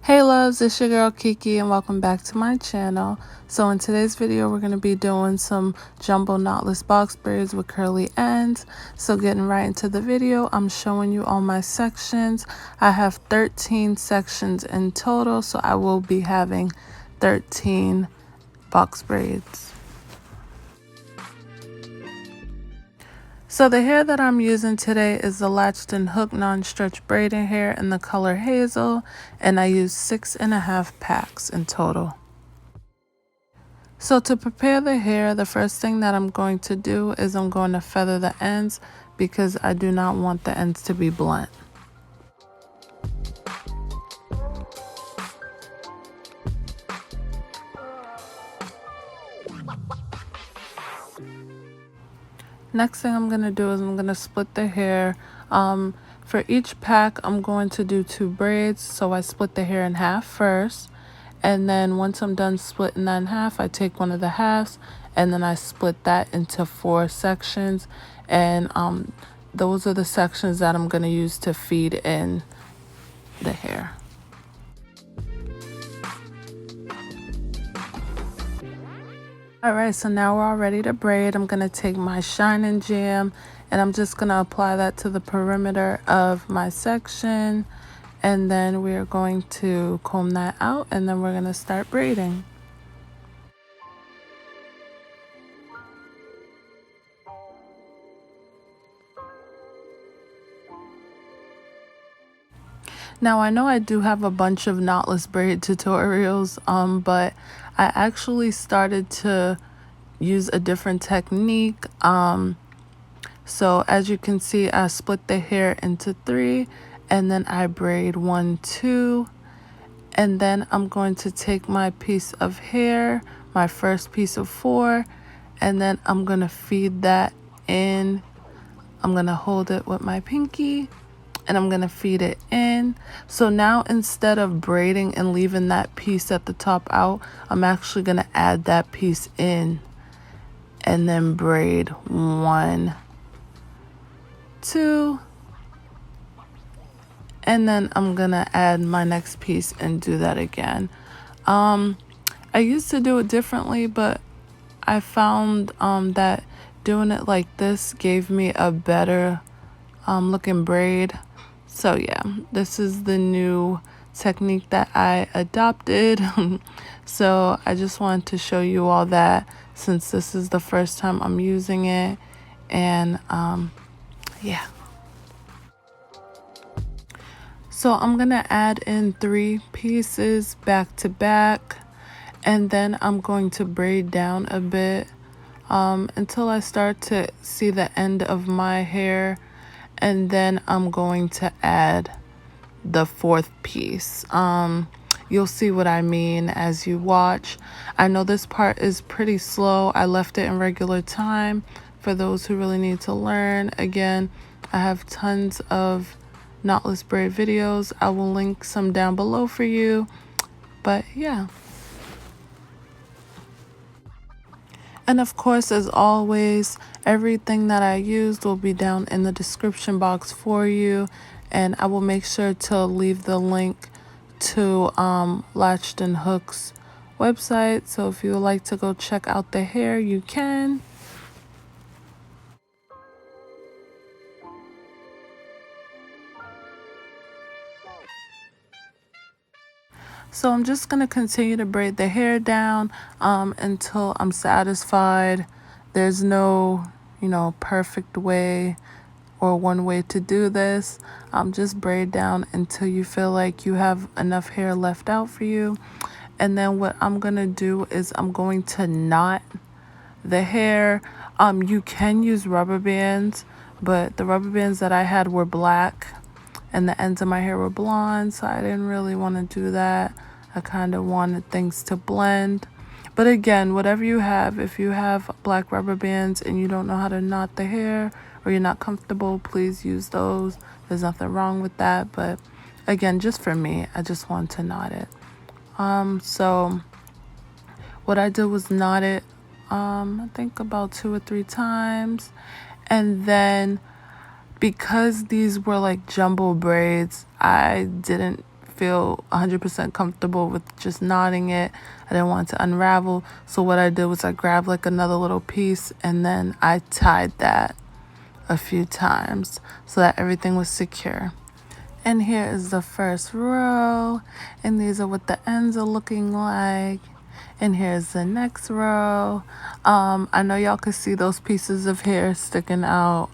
Hey loves, it's your girl Kiki and welcome back to my channel. So in today's video we're going to be doing some jumbo knotless box braids with curly ends. So getting right into the video, I'm showing you all my sections. I have 13 sections in total, so I will be having 13 box braids. So the hair that I'm using today is the Latched and Hooked non-stretch braiding hair in the color Hazel, and I use 6.5 packs in total. So to prepare the hair, the first thing that I'm going to do is I'm going to feather the ends because I do not want the ends to be blunt. Next thing I'm going to do is I'm going to split the hair. For each pack, I'm going to do 2 braids. So I split the hair in half first. And then once I'm done splitting that in half, I take one of the halves and then I split that into 4 sections. And those are the sections that I'm going to use to feed in the hair. Alright, so now we're all ready to braid. I'm going to take my Shine and Jam and I'm just going to apply that to the perimeter of my section. And then we're going to comb that out and then we're going to start braiding. Now I know I do have a bunch of knotless braid tutorials, but I actually started to use a different technique. So as you can see, I split the hair into 3 and then I braid 1, 2, and then I'm going to take my piece of hair, my first piece of 4, and then I'm going to feed that in. I'm going to hold it with my pinky and I'm going to feed it in. So now instead of braiding and leaving that piece at the top out, I'm actually going to add that piece in and then braid 1, 2, and then I'm going to add my next piece and do that again. I used to do it differently, but I found that doing it like this gave me a better looking braid. So yeah, this is the new technique that I adopted. So I just wanted to show you all that since this is the first time I'm using it. And yeah. So I'm gonna add in 3 pieces back to back, and then I'm going to braid down a bit until I start to see the end of my hair. And then I'm going to add the 4th piece. You'll see what I mean as you watch. I know this part is pretty slow. I left it in regular time for those who really need to learn. Again, I have tons of knotless braid videos. I will link some down below for you. But yeah. And of course, as always, everything that I used will be down in the description box for you. And I will make sure to leave the link to Latched and Hooked's website. So if you would like to go check out the hair, you can. So I'm just going to continue to braid the hair down until I'm satisfied. There's no, perfect way or one way to do this. Just braid down until you feel like you have enough hair left out for you. And then what I'm going to do is I'm going to knot the hair. You can use rubber bands, but the rubber bands that I had were black and the ends of my hair were blonde, so I didn't really want to do that. I kind of wanted things to blend. But again, whatever you have, if you have black rubber bands and you don't know how to knot the hair or you're not comfortable, please use those. There's nothing wrong with that. But again, just for me, I just want to knot it. So what I did was knot it, I think about 2 or 3 times. And then because these were like jumbo braids, I didn't feel 100% comfortable with just knotting it. I didn't want it to unravel. So what I did was I grabbed like another little piece and then I tied that a few times so that everything was secure. And here is the first row, and these are what the ends are looking like. And here's the next row. I know y'all could see those pieces of hair sticking out.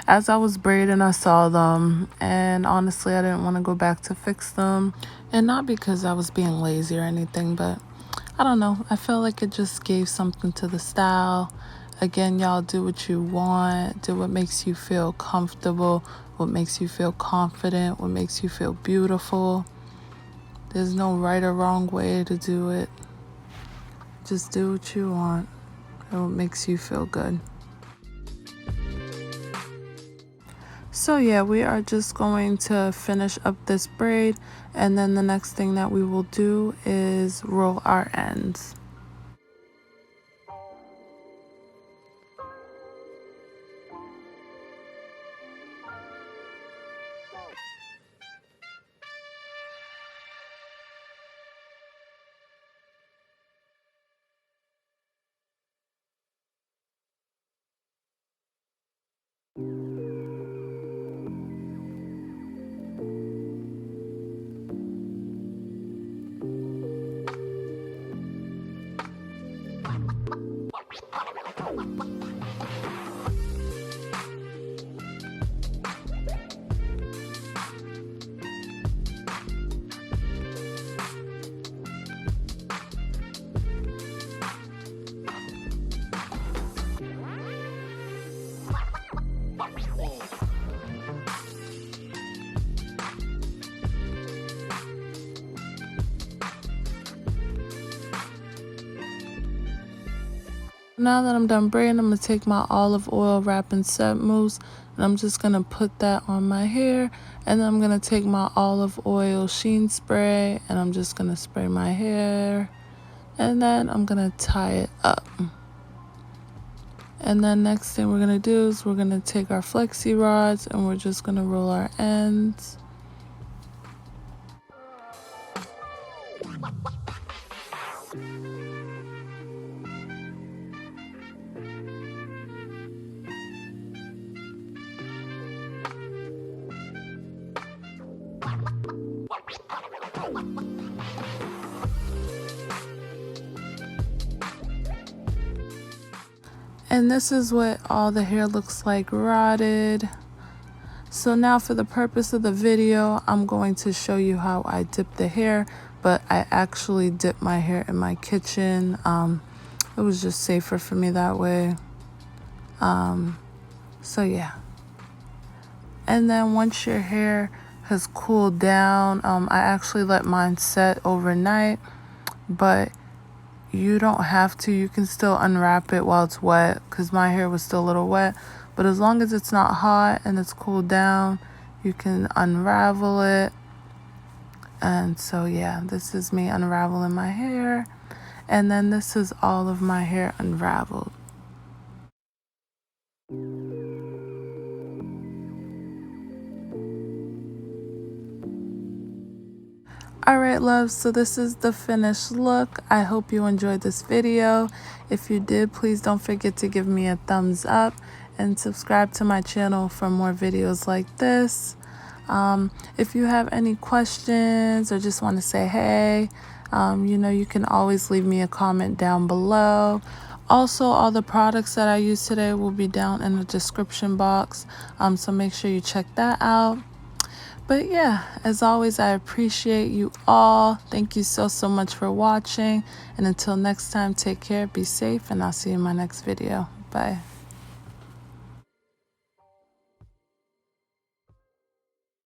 As I was braiding, I saw them, and honestly, I didn't want to go back to fix them. And not because I was being lazy or anything, but I don't know. I felt like it just gave something to the style. Again, y'all do what you want. Do what makes you feel comfortable, what makes you feel confident, what makes you feel beautiful. There's no right or wrong way to do it. Just do what you want and what makes you feel good. So yeah, we are just going to finish up this braid, and then the next thing that we will do is roll our ends. Now that I'm done braiding, I'm going to take my olive oil wrap and set mousse, and I'm just going to put that on my hair. And then I'm going to take my olive oil Sheen spray, and I'm just going to spray my hair. And then I'm going to tie it up. And then next thing we're going to do is we're going to take our Flexi rods, and we're just going to roll our ends. And this is what all the hair looks like rotted. So now for the purpose of the video, I'm going to show you how I dip the hair, but I actually dip my hair in my kitchen. It was just safer for me that way. So yeah. And then once your hair has cooled down, I actually let mine set overnight, but you don't have to. You can still unwrap it while it's wet, because my hair was still a little wet. But as long as it's not hot and it's cooled down, you can unravel it. And so yeah, this is me unraveling my hair. And then this is all of my hair unraveled. Alright loves, so this is the finished look. I hope you enjoyed this video. If you did, please don't forget to give me a thumbs up and subscribe to my channel for more videos like this. If you have any questions or just want to say hey, you know, you can always leave me a comment down below. Also, all the products that I used today will be down in the description box, so make sure you check that out. But yeah, as always, I appreciate you all. Thank you so much for watching. And until next time, take care, be safe, and I'll see you in my next video. Bye.